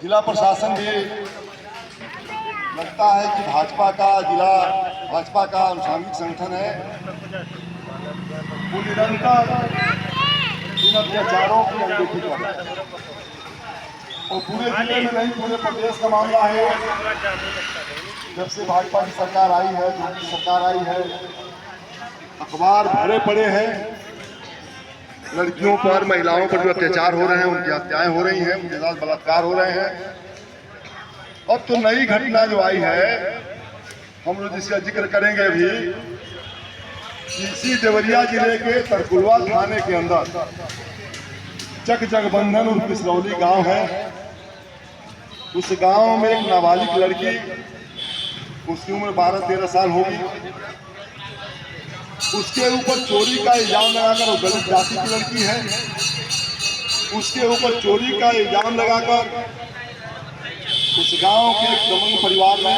जिला प्रशासन भी लगता है कि भाजपा का अनुसांगिक संगठन है। वो निरंतर इन अत्याचारों की अनदेखी कर रहा है और पूरे जिले में नहीं पूरे प्रदेश का मामला है। जब से भाजपा की सरकार आई है, जो की सरकार आई है, अखबार भरे पड़े हैं। लड़कियों पर, महिलाओं पर जो अत्याचार हो रहे हैं, उनकी हत्याएं हो रही हैं, उनके साथ बलात्कार हो रहे हैं। अब तो नई घटना जो आई है, हम लोग जिसका जिक्र करेंगे अभी, इसी देवरिया जिले के तरकुलवा थाने के अंदर चक जगबंधन और पिसरौली गांव है। उस गांव में एक नाबालिग लड़की, उसकी उम्र 12-13 साल होगी, उसके ऊपर चोरी का इल्जाम लगाकर, वो दलित जाति की लड़की है, उसके ऊपर चोरी का इल्जाम लगाकर उस गांव के एक दबंग परिवार में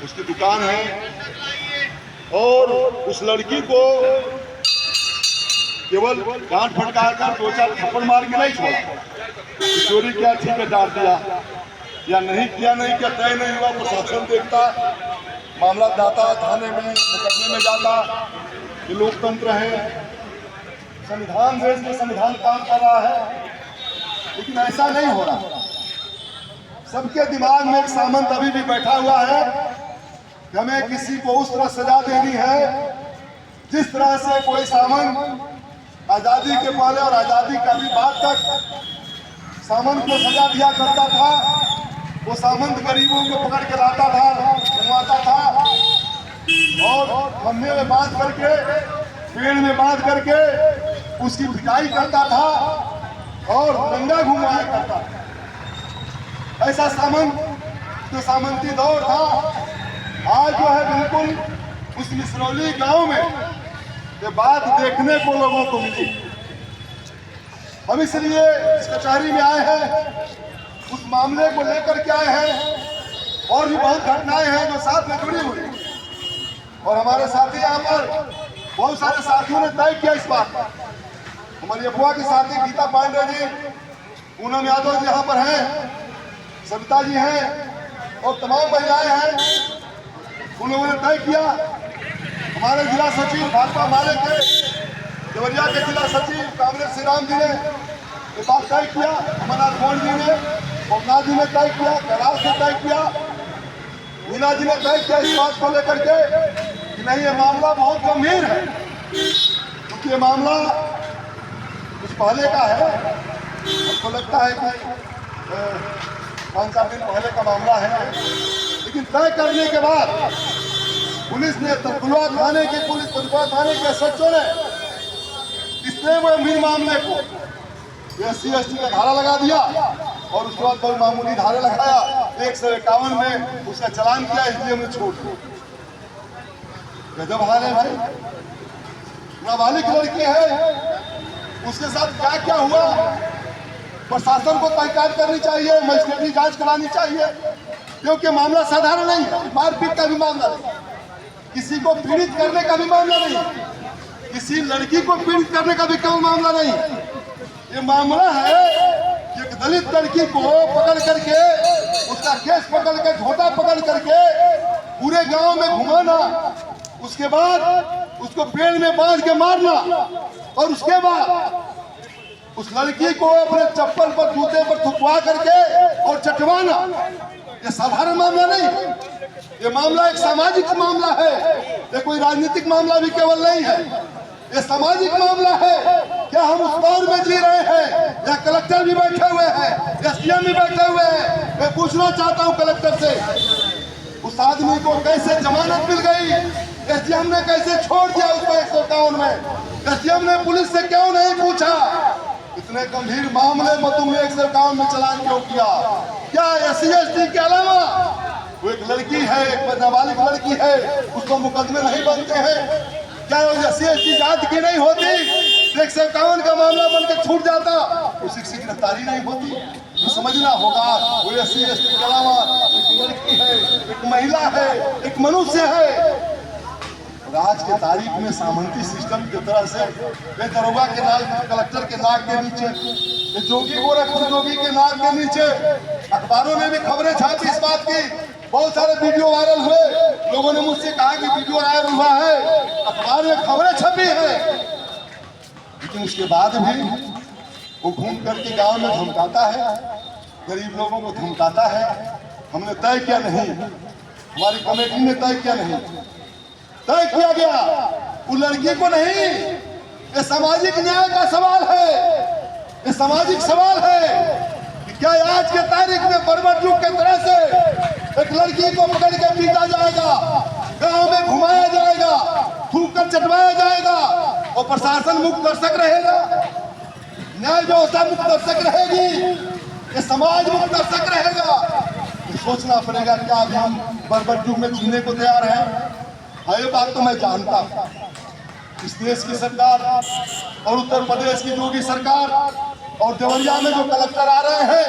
उसकी दुकान है और उस लड़की को केवल गांठ फटका कर 2-4 थप्पड़ मार के नहीं छोड़ा। चोरी क्या ठीक है, डाल दिया या नहीं किया, नहीं क्या तय नहीं हुआ। प्रशासन देखता, मामला जाता थाने में, मुकदमे में जाता। ये लोकतंत्र है, संविधान, देश में संविधान काम कर रहा है, लेकिन ऐसा नहीं हो रहा। सबके दिमाग में एक सामंत अभी भी बैठा हुआ है कि हमें किसी को उस तरह सजा देनी है जिस तरह से कोई सामंत आजादी के पहले और आजादी का भी बाद तक सामंत को सजा दिया करता था। वो सामंत गरीबों को पकड़ के लाता था, घुमाता था और खम्भे में बांध करके, पेड़ में बांध करके उसकी पिटाई करता था और दंगा घुमाया करता था। ऐसा सामंत जो सामंती दौर था, आज जो है बिल्कुल उस मिसरौली गांव में ये बात देखने को लोगों को मिली। हम इसलिए इस कचहरी में आए हैं, उस मामले को लेकर के आए हैं। और भी बहुत घटनाएं हैं जो साथ में जुड़ी हुई, और हमारे साथी यहाँ पर बहुत सारे साथियों ने तय किया इस बात का। हमारी अफवाह के साथी गीता पांडे जी, पूनम यादव जी यहाँ पर हैं, सविता जी हैं और तमाम महिलाएं हैं। उन लोगों ने तय किया। हमारे जिला सचिव भाजपा माले के देवरिया के जिला सचिव कांग्रेस श्री राम जी ने ये बात तय किया, अमरनाथ गोंड जी ने, भोगनाथ जी ने तय किया, कैलाश ने तय किया, मीना जी ने तय किया इस बात को लेकर के कि नहीं, ये मामला बहुत गंभीर है, क्योंकि ये मामला कुछ पहले का है। हमको लगता है कि 5-7 दिन पहले का मामला है, लेकिन तय करने के बाद पुलिस ने, तरकुलवा थाने की पुलिस, तरकुलवा थाने के सचिव ने इतने गंभीर मामले को SC/ST का धारा लगा दिया और उसके बाद कोई मामूली धारा लगाया, 151 में उसका चालान किया, SDM ने छोड़ दिया। गजब हाल है भाई। नाबालिग लड़की है, उसके साथ क्या क्या हुआ, प्रशासन को तहकीकात करनी चाहिए, मजिस्ट्रेटी जांच करानी चाहिए, क्योंकि मामला साधारण नहीं है। मारपीट का भी मामला नहीं, किसी को पीड़ित करने का भी मामला नहीं, किसी लड़की को पीड़ित करने का भी कोई मामला नहीं। ये मामला है कि एक दलित लड़की को पकड़ करके, उसका केस पकड़ के, झोटा पकड़ करके पूरे गांव में घुमाना, उसके बाद उसको पेड़ में बांध के मारना और उसके बाद उस लड़की को अपने चप्पल पर, जूते पर थुकवा करके और चटवाना, ये साधारण मामला नहीं है। ये मामला एक सामाजिक मामला है, ये कोई राजनीतिक मामला भी केवल नहीं है, ये सामाजिक मामला है। क्या हम उस दौर में जी रहे हैं? या कलेक्टर भी बैठे हुए हैं, SDM भी बैठे हुए हैं। मैं पूछना चाहता हूँ कलेक्टर से, उस आदमी को कैसे जमानत मिल गई? SDM ने कैसे छोड़ दिया उसको 151 में? SDM ने पुलिस से क्यों नहीं पूछा? इतने गंभीर मामले में तुमने 151 में चालान क्यों किया? क्या SC/ST के अलावा वो एक लड़की है, एक नाबालिग लड़की है, उसको मुकदमे नहीं बनते हैं? क्या SC/ST जांच की नहीं होती? 151 का मामला बन के छूट जाता, उसकी गिरफ्तारी नहीं होती? तो समझना होगा, वो SC/ST के अलावा एक लड़की है, एक महिला है, एक मनुष्य है। आज के तारीख में सामंती सिस्टम की तरह से दरोगा के नाक, कलेक्टर के नाक के नीचे कि जोगी गोरखपुर जोगी के नाम के नीचे अखबारों में भी खबरें छापी इस बात की, बहुत सारे वीडियो वायरल हुए, लोगों ने मुझसे कहा कि वीडियो वायरल हुआ है, अखबार में खबरें छपी है, लेकिन उसके बाद भी वो घूम करके गांव में धमकाता है, गरीब लोगों को धमकाता है। हमने तय किया नहीं, हमारी कमेटी ने तय किया नहीं, तय किया गया वो लड़की को नहीं, ये सामाजिक न्याय का सवाल है, ये सामाजिक सवाल है कि क्या आज के तारीख में बर्बर युग के तरह से एक लड़की को पकड़ के पीटा जाएगा, गांव में घुमाया जाएगा, थूक कर चटवाया जाएगा और प्रशासन मुक्त दर्शक रहेगा, न्याय व्यवस्था मुक्त दर्शक रहेगी, ये समाज मुक्त दर्शक रहेगा। तो सोचना पड़ेगा क्या अभी हम बर्बर युग में जीने को तैयार हैं? ये बात तो मैं जानता हूं। इस देश की सरकार और उत्तर प्रदेश की योगी सरकार और देवरिया में जो कलेक्टर आ रहे हैं,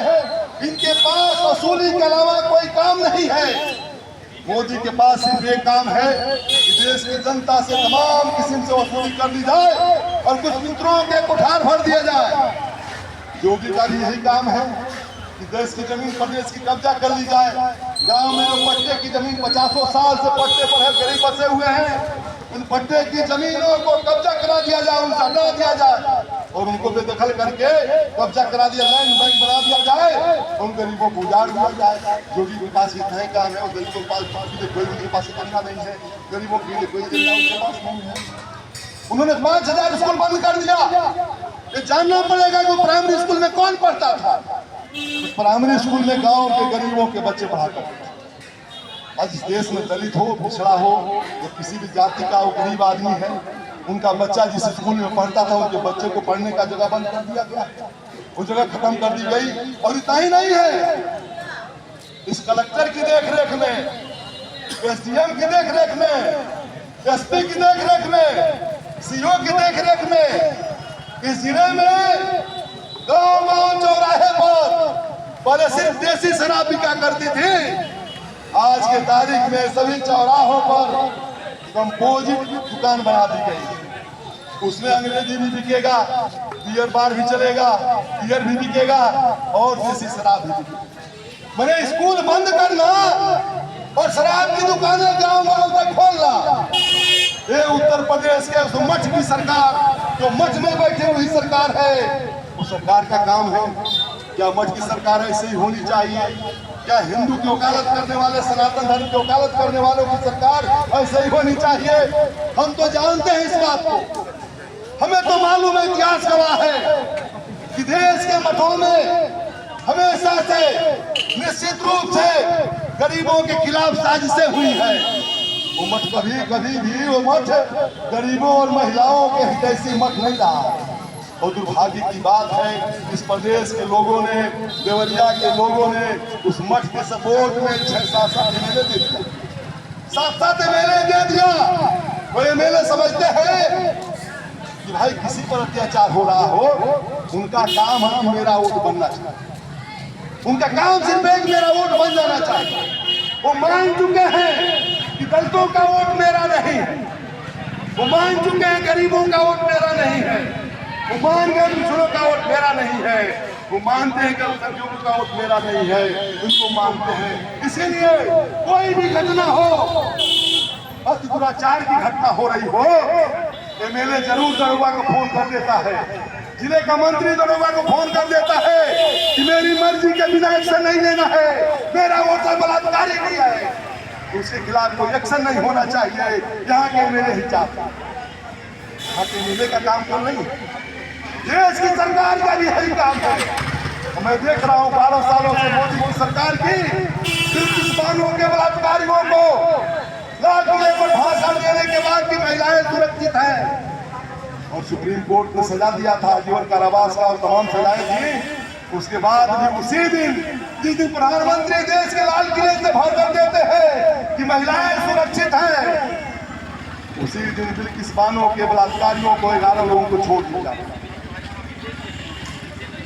इनके पास वसूली के अलावा कोई काम नहीं है। मोदी के पास सिर्फ एक काम है कि देश की जनता से तमाम किस्म से वसूली कर ली जाए और कुछ मित्रों के कुठार भर दिया जाए। योगी का भी यही काम है कि देश की जमीन प्रदेश की कब्जा कर ली जाए। गांव में जो पट्टे की जमीन 50 साल से पट्टे पर है, गरीब बसे हुए हैं, उन पट्टे की जमीनों को कब्जा करा दिया जाए, उनसे हटा दिया जाए और उनको बेदखल करके कब्जा करा दिया जाए, बैंक बना दिया जाए, उन गरीबों को उजाड़ दिया जाए। योगी के पास इतना ही काम है, और गरीबों के पास कोई उनके पास इतना नहीं है, गरीबों के लिए कोई उनके पास नहीं है। उन्होंने 5000 स्कूल बंद कर दिया। ये जानना पड़ेगा कि प्राइमरी स्कूल में कौन पढ़ता था। प्राइमरी स्कूल में गांव के गरीबों के बच्चे पढ़ा करते थे। आज इस देश में दलित हो, पिछड़ा हो या किसी भी जाति का वो गरीब आदमी है, उनका बच्चा जिस स्कूल में पढ़ता था, उनके बच्चे को पढ़ने का जगह बंद कर दिया गया, वो जगह खत्म कर दी गई। और इतना ही नहीं है, इस कलेक्टर की देखरेख में, एसडीएम की देखरेख में, एसपी की देखरेख में, सीओ की देखरेख में इस जिले में गांव चौराहे पर पहले सिर्फ देसी शराब बिका करती थी। आज के तारीख में सभी चौराहों पर कंपोजिट दुकान बना दी गई। उसमें अंग्रेजी भी बिकेगा, बियर बार भी चलेगा, बियर भी बिकेगा और देसी शराब भी बिकेगा। मैंने स्कूल बंद करना और शराब की दुकानें गांव-गांव तक खोलना, ये उत्तर प्रदेश के मठ की सरकार, जो मठ में बैठे हुई सरकार है, उस सरकार का काम है। क्या मठ की सरकार ऐसे ही होनी चाहिए? क्या हिंदू की वकालत करने वाले, सनातन धर्म की वकालत करने वालों की सरकार ऐसे ही होनी चाहिए? हम तो जानते हैं इस बात को, हमें तो मालूम है, इतिहास गवाह है कि देश के मठों में हमेशा से निश्चित रूप से गरीबों के खिलाफ साजिशें हुई है। वो मठ कभी भी वो मठ गरीबों और महिलाओं के हितैषी मठ नहीं रहा। और दुर्भाग्य की बात है, इस प्रदेश के लोगों ने, देवरिया के लोगों ने उस मठ के सपोर्ट में 6-7 एमएलए दे दिया, 7 एमएलए दे दिया। वो एमएलए समझते हैं कि भाई किसी पर अत्याचार हो रहा हो, उनका काम है मेरा वोट बनना चाहिए, उनका काम सिर्फ एक मेरा वोट बन जाना चाहिए। वो मान चुके हैं कि दलितों का वोट मेरा नहीं है, वो मान चुके हैं गरीबों का वोट मेरा नहीं है, वो मान गए पिछड़ों का वोट मेरा नहीं है, वो मानते हैं कि अल्पसंख्यकों का वोट मेरा नहीं है, उनको मानते हैं। इसीलिए कोई भी घटना हो, अति दुराचार की घटना हो रही हो, एमएलए जरूर दरोगा को फोन कर देता है, जिले का मंत्री दरोगा को फोन कर देता है कि मेरी मर्जी के बिना एक्शन नहीं लेना है, मेरा वोटर बलात्कारी नहीं है, उसके खिलाफ कोई एक्शन नहीं होना चाहिए। यहाँ के एमएलए ही चाहते हैं, यहाँ के एमएलए का काम तो नहीं, देश की सरकार का भी यही काम है। मैं देख रहा हूँ 12 सालों से मोदी की सरकार की सिर्फ किसानों के बलात्कारियों को लाख पर भाषण देने के बाद भी महिलाएं सुरक्षित हैं। और सुप्रीम कोर्ट ने सजा दिया था, जीवन कारावास का और तमाम सजाएं थी। उसके बाद भी उसी दिन, जिस दिन प्रधानमंत्री देश के लाल किले से भाषण देते हैं कि महिलाएं सुरक्षित हैं, उसी दिन बिल्किस बानो के बलात्कारियों को 11 लोगों को छोड़ दिया जाता है।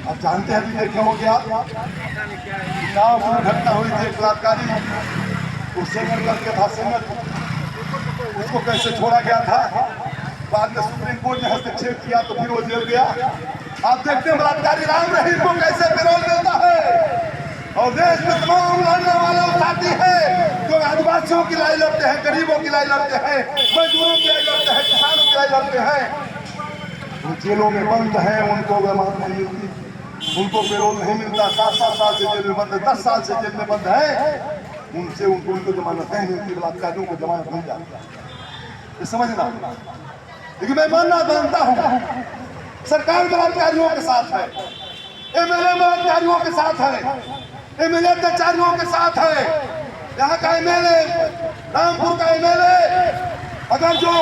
अब जानते हैं कि क्या हो गया, गाँव में घटना हुई थी, बलात्कारी उससे करके था संगत, उसको कैसे छोड़ा गया था। बाद में सुप्रीम कोर्ट ने हस्तक्षेप किया तो फिर वो जेल गया। आप देखते हैं बलात्कारी राम रहीम को कैसे पैरोल मिलता है, और देश में तमाम लड़ने वाले साथी है जो आदिवासियों की लड़ाई लड़ते हैं, गरीबों की लड़ाई लड़ते हैं, मजदूरों की लड़ाई लड़ते हैं, किसानों की लड़ाई लड़ते हैं, वो जेलों में बंद है, उनको जमानत नहीं मिलती, उनको पैरोल नहीं मिलता, 7-7 साल से जेल में बंद है, 10 साल से जेल में बंद है, उनको जमानत नहीं मिलती, बलात्कारियों को जमानत मिल जाती है। समझना, लेकिन मैं मानता हूँ सरकार बलात्कारियों के साथ है, एमएलए बलात्कारियों के साथ है, एमएलए अत्याचारियों के साथ है। यहाँ का एमएलए, रामपुर का एमएलए अगर जो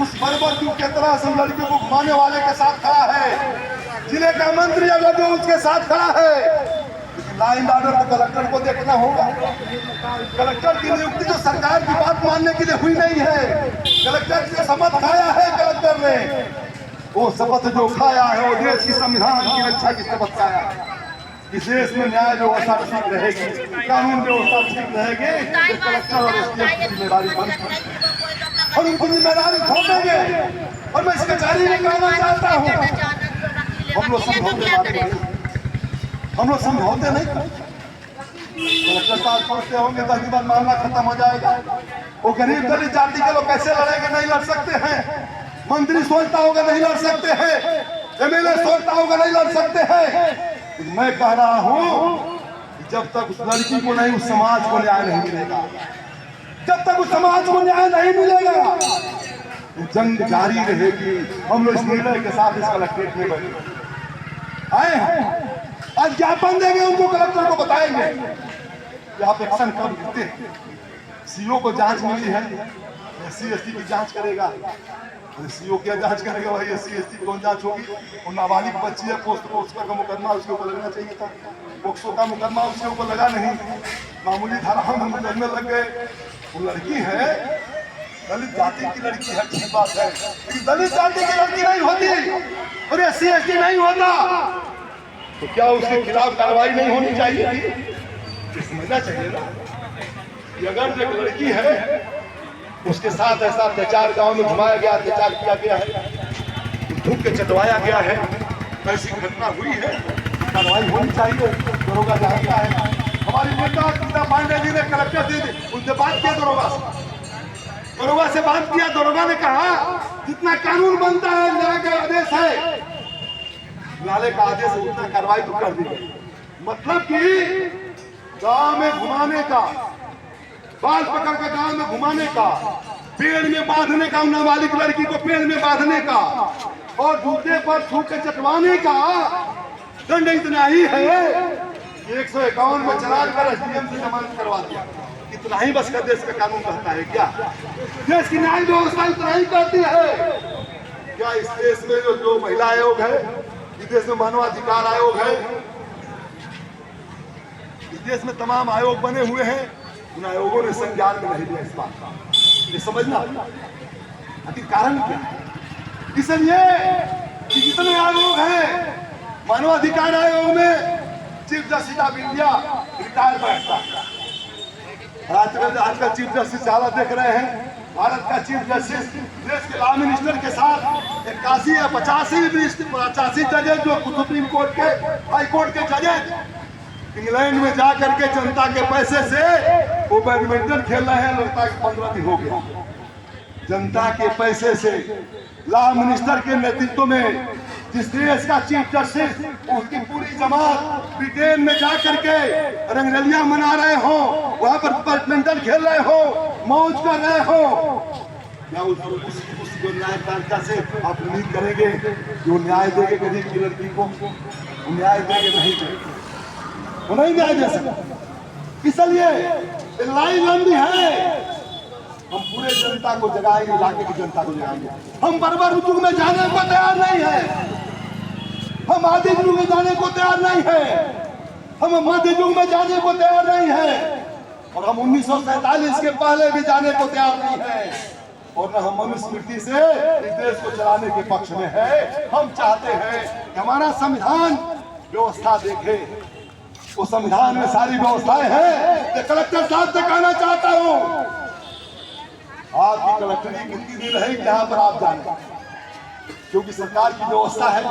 उस बर्बरदू के तरह से लड़कियों को घुमाने वाले के साथ खड़ा है, जिले का मंत्री अगर जो उसके साथ खड़ा है, लेकिन लाइन ऑर्डर तो कलेक्टर को देखना होगा। कलेक्टर की नियुक्ति जो सरकार की बात मानने के लिए हुई नहीं है, कलेक्टर की शपथ खाया है कलेक्टर ने, वो शपथ जो खाया है वो देश की संविधान की रक्षा की शपथ खाया है। इस देश में न्याय व्यवस्था ठीक रहेगी, कानून व्यवस्था ठीक रहेगी, तो कलेक्टर और एसडीएम की जिम्मेदारी बनती है और उनकी जिम्मेदारी थोपेंगे। और मैं इस कचहरी में कहना चाहता हूँ, हम लोग समझौते नहीं करते। कलेक्टर साहब सोचते होंगे 10 दिन मामला खत्म हो जाएगा, वो गरीब दलित जाति के लोग कैसे लड़ेंगे, नहीं लड़ सकते हैं। मंत्री सोचता होगा नहीं लड़ सकते हैं, एमएलए सोचता होगा नहीं लड़ सकते हैं। मैं कह रहा हूं कि जब तक उस लड़की को नहीं, उस समाज को न्याय नहीं मिलेगा, जब तक उस समाज को न्याय नहीं मिलेगा, जंग जारी रहेगी। हम लोग इस निर्णय के साथ इस कलेक्ट्रेट में बैठे आए हैं, आज ज्ञापन देंगे, उनको कलेक्टर को बताएंगे कि आप एक्शन कब लेते हैं। सीओ को जांच मिली है, SC/ST की जांच करेगा, सीओ क्या जांच करेगा, भाई SC/ST की कौन जांच होगी। और नाबालिग बच्ची है, पोस्ट का मुकदमा उसके ऊपर लगना चाहिए था, पोक्सो का मुकदमा उसके ऊपर लगा नहीं, मामूली धारा हम लगने लग गए। वो लड़की है, दलित जाति की लड़की है, ठीक बात है, लेकिन दलित जाति की लड़की नहीं होती और SC/ST नहीं होता तो क्या उसके खिलाफ कार्रवाई नहीं होनी चाहिए थी। समझना चाहिए ना कि अगर एक लड़की है, उसके साथ ऐसा अत्याचार गांव में घुमाया गया, अत्याचार किया गया है, धूप के चटवाया गया है, ऐसी घटना हुई है, कार्रवाई होनी चाहिए। दरोगा जानता है, हमारी नेता गीता पांडे जी ने कलेक्टर जी उनसे बात किया, दरोगा से बात किया। दरोगा ने कहा जितना कानून बनता है, न्याय का आदेश है, न्यायालय का आदेश है, उतना कार्रवाई तो कर दी गई। मतलब कि गांव में घुमाने का, बाल पकड़ कर गांव में घुमाने का, पेड़ में बांधने का, नाबालिग लड़की को पेड़ में बांधने का और जूते पर थूक के चटवाने का दंड इतना ही है कि 151 में चला कर SDM से जमानत करवा दिया। इतना ही बस का देश का कानून कहता है क्या? देश की न्याय व्यवस्था इतना ही कहती है क्या? इस देश में जो महिला आयोग है, इस देश में मानवाधिकार आयोग है, इस देश में तमाम आयोग बने हुए हैं, उन आयोगों ने संज्ञान में नहीं लिया इस बात का। ये समझना आखिर कारण क्या है? इसलिए कि जितने आयोग हैं, मानवाधिकार आयोग में chief justice of India retire बैठता है। आजकल चीफ जस्टिस ज्यादा देख रहे हैं, भारत का चीफ जस्टिस देश के लॉ मिनिस्टर के साथ 81 या 85 जजेज जो सुप्रीम कोर्ट के, हाई कोर्ट के जजेज इंग्लैंड में जा करके जनता के पैसे से वो बैडमिंटन खेल रहे हैं। लगता है 15 दिन हो गया। जनता के पैसे से लॉ मिनिस्टर के नेतृत्व में जिस देश का चीफ जस्टिस, उसकी पूरी जमात ब्रिटेन में जा करके रंगरलियां मना रहे हो, वहां पर बैडमिंटन खेल रहे हो, मौज कर रहे हो, क्या उस जो न्यायपालिका से आप उम्मीद करेंगे जो न्याय देंगे गरीब की लड़की को? न्याय देंगे? नहीं देंगे, वो नहीं न्याय दे सकते। इसलिए लड़ाई लंबी है, हम पूरे जनता को जगाएंगे, इलाके की जनता को जगाएंगे। हम बर्बर युग में जाने को तैयार नहीं है, हम आदि युग में जाने को तैयार नहीं है, हम मध्य युग में जाने को तैयार नहीं है, और हम 1947 के पहले भी जाने को तैयार नहीं है, और न हम मनुस्मृति से इस देश को चलाने के पक्ष में है। हम चाहते हैं कि हमारा संविधान व्यवस्था देखे, वो संविधान में सारी व्यवस्थाएं हैं। तो कलेक्टर साहब से कहना चाहता हूँ, आपकी कलेक्टरी कितनी दिन रहेगी यहाँ पर आप जाने, क्योंकि सरकार की व्यवस्था है।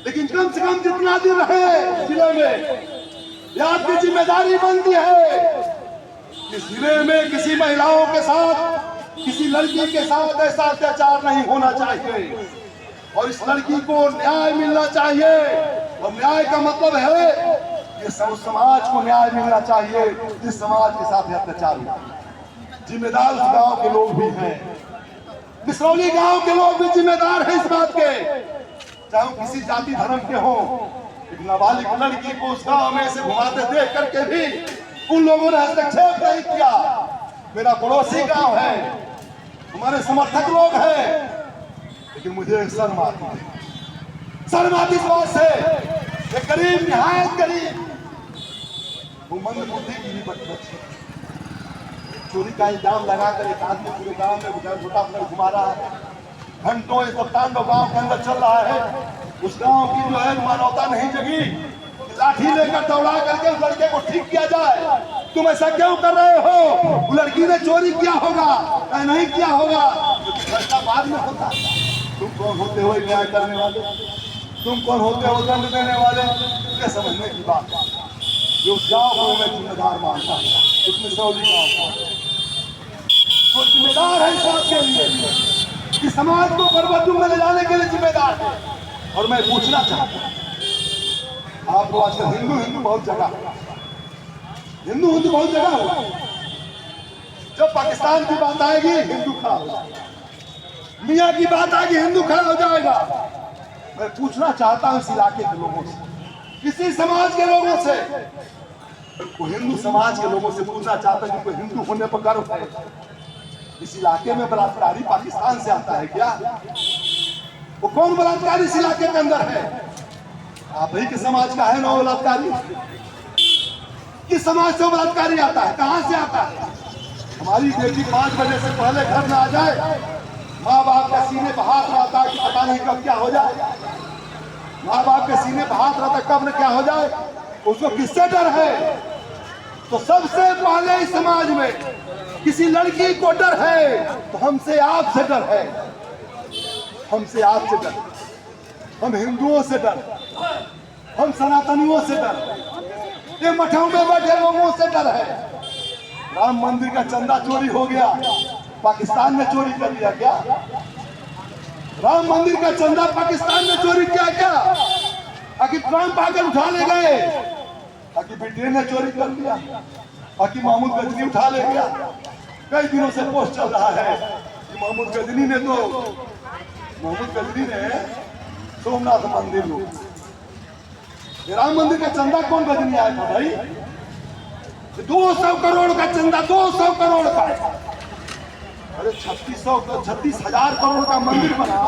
लेकिन कम से कम जितना दिन रहे जिले में, यह आपकी जिम्मेदारी बनती है कि जिले में किसी महिलाओं के साथ, किसी लड़की के साथ ऐसा अत्याचार नहीं होना चाहिए और इस लड़की को न्याय मिलना चाहिए। और न्याय का मतलब है कि समाज को न्याय मिलना चाहिए जिस समाज के साथ अत्याचार हुआ। जिम्मेदार उस गांव के लोग भी हैं, बिसरौली गांव के लोग भी जिम्मेदार हैं इस बात के, चाहे वो किसी जाति धर्म के हो। एक नाबालिग लड़की को उस गांव में से घुमाते देख करके भी उन लोगों ने हस्तक्षेप नहीं किया। मेरा पड़ोसी गांव है, हमारे समर्थक लोग हैं, लेकिन मुझे शर्म आती इस बात से। एक गरीब, निहायत गरीब, वो मंद बुद्धि की भी बच्ची चोरी का इल्जाम लगाकर एक आदमी पूरे गांव में छोटा घुमा रहा है। घंटों इस तांडव गांव के अंदर चल रहा है। उस गांव की जो है मानवता नहीं जगी, लाठी लेकर दौड़ा करके उस लड़के को ठीक किया जाए। तुम ऐसा क्यों कर रहे हो? वो लड़की ने चोरी किया होगा या नहीं किया होगा, फैसला बाद में होता। तुम कौन होते हो न्याय करने वाले? तुम कौन होते हो दंड देने वाले? ये समझने की बात है। जो गांव को मैं जिम्मेदार मानता हूँ, उसमें सौली गांव तो जिम्मेदार है इस बात के लिए कि समाज को बर्बादी में ले जाने के लिए जिम्मेदार है। और मैं पूछना चाहता हूँ, आप लोग आजकल हिंदू बहुत जगह हुआ। जब पाकिस्तान की बात आएगी हिंदू खड़ा हो जाएगा, मियाँ की बात आएगी हिंदू खड़ा हो जाएगा। मैं पूछना चाहता हूँ इस इलाके के लोगों से, किसी समाज के लोगों से, वो हिंदू समाज के लोगों से पूछना चाहता हूँ कि हिंदू होने पर गर्व है। इस इलाके में बलात्कारी पाकिस्तान से आता है क्या? वो कौन बलात्कारी इस इलाके के अंदर है? आप ही के समाज का है ना बलात्कारी? किस समाज से बलात्कारी आता है? कहां से आता है? हमारी बेटी 5 बजे से पहले घर में आ जाए, माँ बाप के सीने पर हाथ रहता है कि पता नहीं कब क्या हो जाए। माँ बाप के सीने पर हाथ रहता है कब न क्या हो जाए। उसको किससे डर है? तो सबसे पहले इस समाज में किसी लड़की को डर है तो हमसे आपसे डर है, हमसे आपसे डर, हम हिंदुओं से डर, हम सनातनियों से डर, ये मठों में बैठे लोगों से डर है। राम मंदिर का चंदा चोरी हो गया, पाकिस्तान ने चोरी कर लिया क्या? राम मंदिर का चंदा पाकिस्तान ने चोरी किया क्या? आखिर ट्रंप आकर उठा ले गए, आखिर ब्रिटेन ने चोरी कर लिया, आखिर महमूद गजनी उठा ले गया। कई दिनों से पोस्ट चल रहा है कि महमूद गजनी ने सोमनाथ मंदिर लो। राम मंदिर का चंदा कौन गजनी आया था भाई? 200 करोड़ का चंदा, 200 करोड़ का। अरे 36,000 करोड़ का मंदिर बना,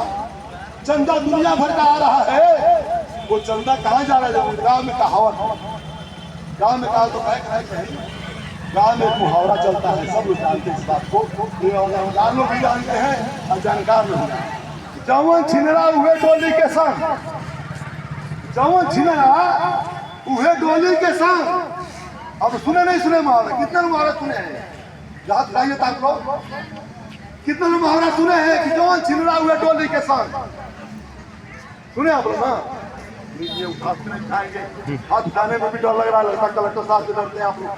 चंदा दुनिया भर का आ रहा है। वो चंदा कहाँ जा रहा है? गाँव में कहावत, गाँव में कहा तो कहीं गाँव में मुहावरा चलता है, सब लोग जानते हैं इस बात को, लोग भी जानते हैं और जानकार लोग। जवन छिनरा हुए डोली के संग, जवन छिनरा हुए डोली के संग। अब सुने नहीं सुने मुहावरा? कितने मुहावरा सुने हैं? याद लाइए आप लोग, कितने मुहावरा सुने हैं कि जवन छिनरा हुए डोली के संग? सुने आप लोग ना? हाथ उठाने में भी डर लग रहा है, लगता कलेक्टर साहब से डरते हैं आप लोग।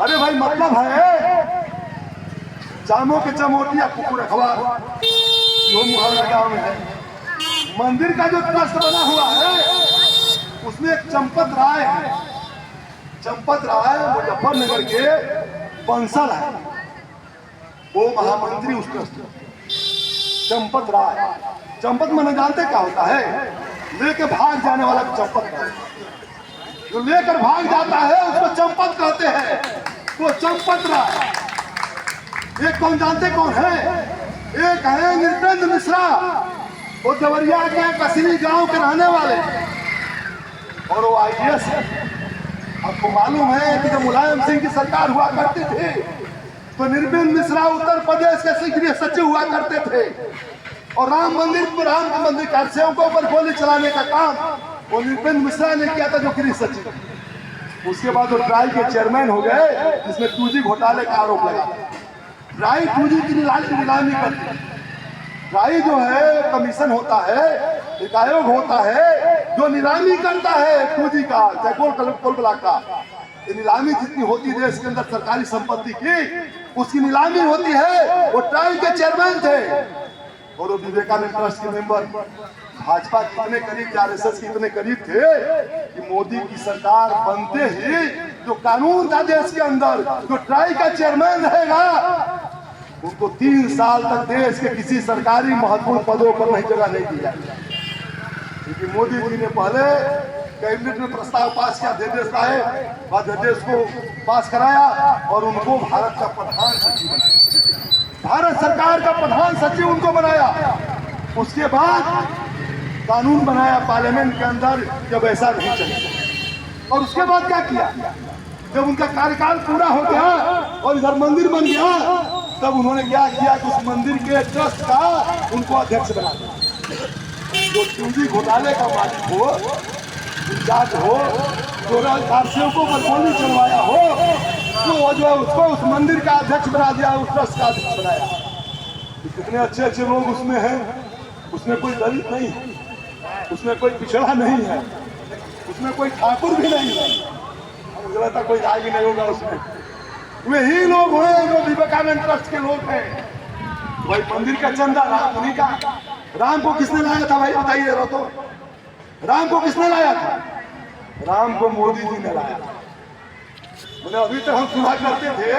अरे भाई मतलब है जामों के चमोटिया कुकुर अखबार, वो मुहावरा गाँव में है। मंदिर का जो ट्रस्ट बना हुआ है उसमें एक चंपत राय है, चंपत राय मुजफ्फरनगर के बंसल है, वो महामंत्री उस ट्रस्ट। चंपत राय, चंपत मैंने जानते क्या होता है? लेके भाग जाने वाला चंपत राय, जो लेकर भाग जाता है उसको चंपत कहते हैं। वो चंपत राय एक कौन जानते कौन है? एक है नृपेंद्र मिश्रा, वो देवरिया के कसरी गांव के रहने वाले, और वो IAS है। आपको मालूम है कि जब मुलायम सिंह की सरकार हुआ करती थी तो नृपेंद्र मिश्रा उत्तर प्रदेश के गृह सचिव हुआ करते थे, और राम मंदिर के सेवकों पर गोली चलाने का काम वो नृपेंद्र मिश्रा ने किया था, जो गृह सचिव। उसके बाद वो ट्राई के चेयरमैन हो गए, जिसमें 2G घोटाले का आरोप लगा। ट्राई 2G की नीलामी करती, ट्राई जो है कमीशन होता है, एक आयोग होता है जो नीलामी करता है पूंजी का, चाहे कोल ब्लॉक का। ये नीलामी जितनी होती है देश के अंदर सरकारी संपत्ति की, उसकी नीलामी होती है। वो ट्राई के चेयरमैन थे और वो विवेकानंद ट्रस्ट के मेंबर। भाजपा कितने करीब, आरएसएस कितने करीब थे कि मोदी की सरकार बनते ही जो कानून था देश के अंदर, जो ट्राई का चेयरमैन रहेगा उनको 3 साल तक देश के किसी सरकारी महत्वपूर्ण पदों पर नहीं जगह नहीं दी जाएगी। क्योंकि मोदी जी ने पहले कैबिनेट में प्रस्ताव पास किया, अध्यादेश लाए, अध्यादेश को पास कराया और उनको भारत का प्रधान सचिव बनाया। भारत सरकार का प्रधान सचिव उनको बनाया। उसके बाद कानून बनाया पार्लियामेंट के अंदर जब ऐसा नहीं चलेगा। और उसके बाद क्या किया, जब उनका कार्यकाल पूरा हो गया और इधर मंदिर बन गया, तब उन्होंने क्या किया कि उस मंदिर के ट्रस्ट का उनको अध्यक्ष बना दिया। जो पूंजी घोटाले का मालिक हो, इंचार्ज हो, जो सेवकों पर गोली चलवाया हो, तो जो है उसको उस मंदिर का अध्यक्ष बना दिया, उस ट्रस्ट का अध्यक्ष बनाया। कितने अच्छे अच्छे लोग उसमें हैं, उसमें कोई दलित नहीं है, उसमें कोई पिछड़ा नहीं है, उसमें कोई ठाकुर भी नहीं है, मुझे लगता कोई राय भी नहीं होगा उसमें। वही लोग हैं जो विवेकानंद ट्रस्ट के लोग हैं। भाई मंदिर का चंदा राम उन्हीं का। राम को किसने लाया था भाई बताइए तो? राम को किसने लाया था? राम को मोदी जी ने लाया था। अभी तक हम सुना करते थे,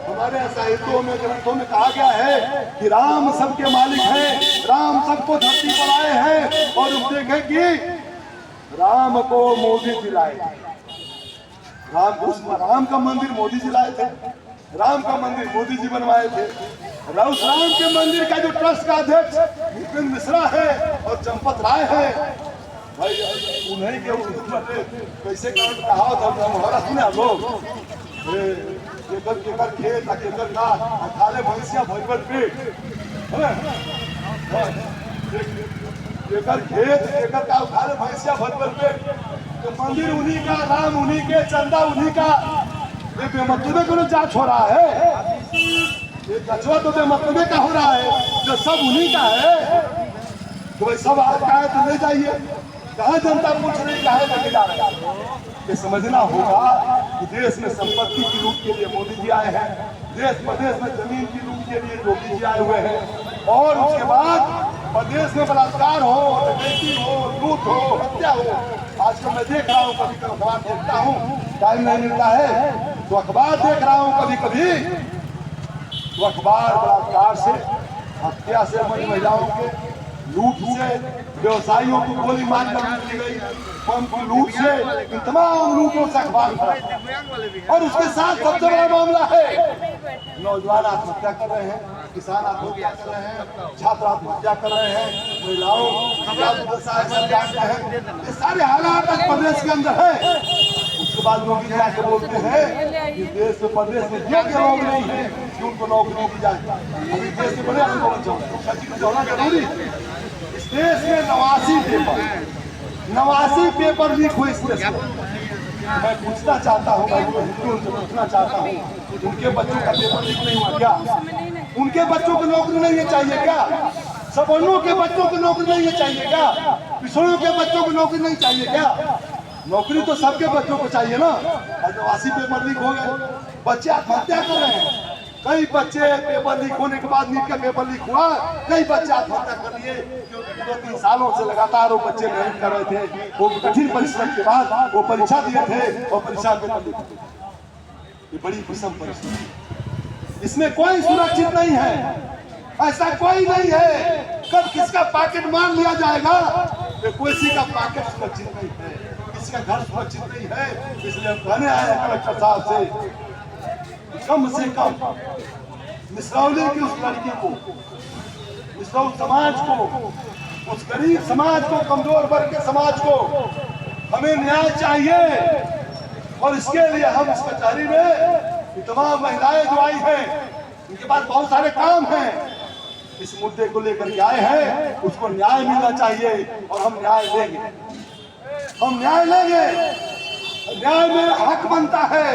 हमारे साहित्यों में, ग्रंथों में कहा गया है कि राम सबके मालिक हैं, राम सबको धरती पर आए हैं। और हम देखें कि राम को मोदी जी लाए। राम का मंदिर मोदी जी लाए थे, राम का मंदिर मोदी जी बनवाए थे। उस राम के मंदिर का जो ट्रस्ट का अध्यक्ष भूपेंद्र मिश्रा है और चंपत राय है, भाई उन्हीं के कैसे कहा था हमारा सुना लोग केकर खेत केकर का अठाले भैंसिया भरभर पेट, केकर खेत केकर का अठाले भैंसिया भरभर पेट। तो मंदिर उन्हीं का, राम उन्हीं के, चंदा उन्हीं का। ये बेमतलबे को जांच हो रहा है, ये कचवा तो बेमतलबे का हो रहा है। जो सब उन्हीं का है तो भाई सब आज का है तो ले जाइए। कहाँ जनता पूछ रही कहा लेके जा रहे हैं? ये समझना होगा कि देश में संपत्ति की लूट के लिए मोदी जी आए हैं, देश प्रदेश में जमीन की लूट के लिए योगी जी आए हुए हैं, और उसके बाद प्रदेश में बलात्कार हो, डकैती हो, लूट हो, हत्या हो। आजकल मैं देख रहा हूँ, कभी कभी अखबार देखता हूँ, टाइम नहीं मिलता है तो अखबार देख रहा हूँ कभी कभी, तो अखबार बलात्कार से, हत्या से, महिलाओं के लूट से, व्यवसायियों को गोली मारकर लूट ली गई, पंप की लूट से, इन तमाम लूटों से अखबार भरा। और उसके साथ सबसे बड़ा मामला है नौजवान आत्महत्या कर रहे हैं, किसान आत्महत्या कर रहे हैं, छात्र आत्महत्या कर रहे हैं, महिलाओं ये सारे हालात प्रदेश के अंदर है। उसके बाद लोग जाके बोलते हैं कि देश में प्रदेश में योग्य लोग नहीं है कि उनको नौकरी दी जाए। अभी देश के बड़े होना जरूरी। इस देश में 89 पेपर लीक हुए इस देश में। मैं पूछना चाहता हूँ, मैं हिंदू पूछना चाहता हूँ, उनके बच्चों का पेपर लीक नहीं हुआ क्या? उनके बच्चों को नौकरी नहीं चाहिए क्या? सवर्णों के बच्चों को नौकरी नहीं चाहिए क्या? पिछड़ों के बच्चों को नौकरी नहीं चाहिए क्या? नौकरी तो सबके बच्चों को चाहिए ना। 89 पेपर लीक हो गए, बच्चे आत्महत्या कर रहे हैं। कई बच्चे पेपर लीक होने के बाद, नीट का पेपर लीक हुआ, कई बच्चे आत्महत्या कर लिए। 2-3 सालों से लगातार वो बच्चे मेहनत कर रहे थे, वो कठिन परिश्रम के बाद वो परीक्षा दिए थे और परीक्षा में पेपर लीक हो गया। ये बड़ी विषम परिस्थिति, इसमें कोई सुरक्षित नहीं है, ऐसा कोई नहीं है। कब किसका पैकेट मान लिया जाएगा? किसी का पैकेट सुरक्षित नहीं है, किसी का घर सुरक्षित नहीं है। इसलिए हम कहने आए हैं कलेक्टर साहब से कम मिसरौली की उस लड़की को, मिसरौल समाज को, उस गरीब समाज को, कमजोर वर्ग के समाज को हमें न्याय चाहिए। और इसके लिए हम इस कचहरी में तमाम महिलाएं जो आई हैं, उनके पास बहुत सारे काम हैं, इस मुद्दे को लेकर के आए हैं। उसको न्याय मिलना चाहिए और हम न्याय लेंगे, हम न्याय लेंगे। न्याय में हक बनता है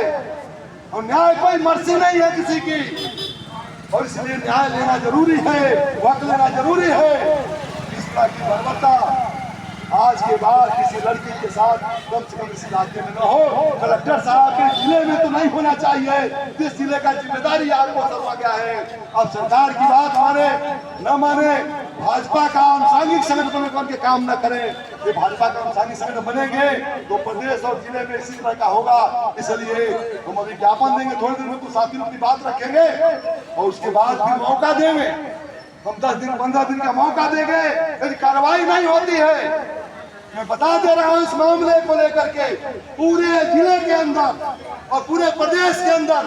और न्याय कोई मर्जी नहीं है किसी की। और इसलिए न्याय लेना जरूरी है, वक्त लेना जरूरी है। इस तरह की बर्बरता आज के बाद किसी लड़की के साथ कम से कम इस इलाके में न हो। कलेक्टर साहब के जिले में तो नहीं होना चाहिए, जिस जिले का जिम्मेदारी आपको सौंपा गया है। अब सरकार की बात माने न माने, भाजपा का अनुसांगिक संगठन बन के काम न करें। ये भाजपा का अनुसांगिक संगठन बनेंगे तो प्रदेश और जिले में इसी तरह का होगा। इसलिए हम अभी ज्ञापन देंगे, थोड़ी देर में तो साथी अपनी बात रखेंगे और उसके बाद भी मौका देंगे। हम 10 दिन 15 दिन का मौका देंगे। यदि कार्रवाई नहीं होती है, मैं बता दे रहा हूं, इस मामले को लेकर के पूरे जिले के अंदर और पूरे प्रदेश के अंदर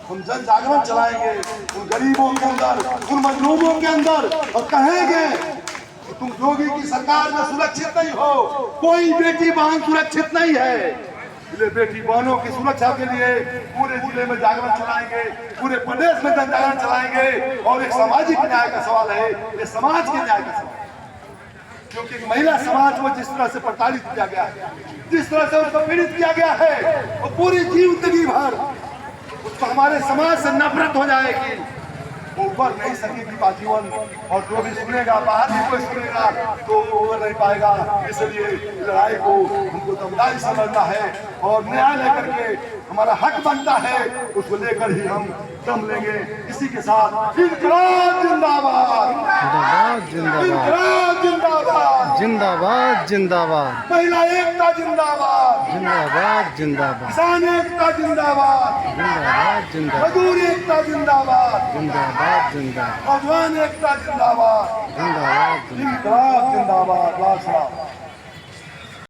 हम जन जागरण चलाएंगे, उन गरीबों के अंदर, उन मजलूमों के अंदर, और कहेंगे कि तुम योगी की सरकार में सुरक्षित नहीं हो। कोई बेटी बहन सुरक्षित नहीं है। इसलिए बेटी बहनों की सुरक्षा के लिए पूरे जिले में जागरण चलाएंगे, पूरे प्रदेश में जन जागरण चलाएंगे। और एक सामाजिक न्याय का सवाल है, ये समाज के न्याय का सवाल, क्योंकि महिला समाज को जिस तरह से प्रताड़ित किया गया है, जिस तरह से उसको पीड़ित किया गया है, वो पूरी जिंदगी भर उसको हमारे समाज से नफरत हो जाएगी, वो उबर नहीं सकेगी जीवन। और जो भी सुनेगा, बाहर भी कोई सुनेगा तो वो उबर नहीं पाएगा। इसलिए लड़ाई को हमको दमदारी समझना है और न्याय लेकर के हमारा हक बनता है, उसको लेकर ही हम दम लेंगे। इसी के साथ इनकलाब जिंदाबाद, इनकलाब जिंदाबाद, जिंदाबाद जिंदाबाद, महिला एकता जिंदाबाद, जिंदाबाद जिंदाबाद, किसान एकता जिंदाबाद, जिंदाबाद जिंदाबाद, मजदूर एकता जिंदाबाद, जिंदाबाद जिंदाबाद, नौजवान एकता जिंदाबाद, जिंदाबाद इनकलाब जिंदाबाद।